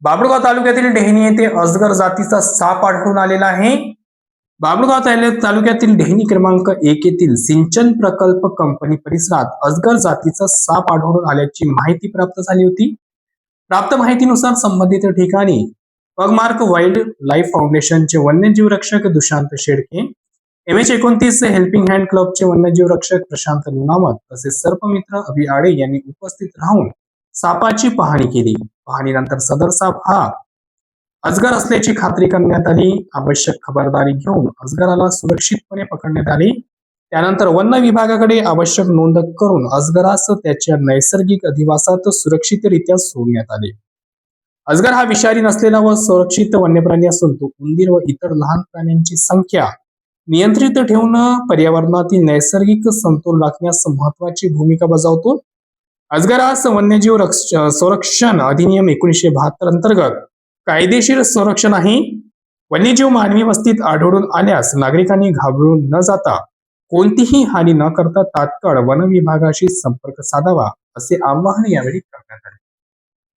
बाभुळगाव तालुक्यातील डेहनी येथे अजगर जातीचा साप आढळून आलेला आहे. बाभुळगाव तालुक्यातील डेहनी क्रमांक 1 येथील सिंचन प्रकल्प कंपनी परिसरात अजगर जातीचा साप आढळून आल्याची माहिती प्राप्त झाली होती. प्राप्त माहितीनुसार संबंधित ठिकाणी पगमार्क वाईल्ड लाईफ फाउंडेशनचे वन्यजीव रक्षक Dushant Shelke, MH29 helping hand क्लबचे वन्यजीव रक्षक प्रशांत लुनावत तसेच सर्पमित्र अभि आडे यांनी उपस्थित राहून सापाची पाहणी केली. पाहणीनंतर सदर साप हा अजगर असल्याची खात्री करण्यात आली. आवश्यक खबरदारी घेऊन अजगराला सुरक्षितपणे पकडण्यात आले. त्यानंतर वन विभागाकडे आवश्यक नोंद करून अजगरास त्याच्या नैसर्गिक अधिवासात सुरक्षितरित्या सोडण्यात आले. अजगर हा विषारी नसलेला व सुरक्षित वन्यप्राणी असून तो उंदीर व इतर लहान प्राण्यांची संख्या नियंत्रित ठेवून पर्यावरणातील नैसर्गिक समतोल राखण्यास महत्वाची भूमिका बजावतो. अजगरास वन्यजीव संरक्षण अधिनियम 1972 अंतर्गत कायदेशीर संरक्षण आहे. वन्यजीव मानवी वस्तीत आढळून आल्यास नागरिकांनी घाबरून न जाता कोणतीही हानी न करता तात्काळ वन विभागाशी संपर्क साधावा असे आवाहन यावेळी करण्यात आले.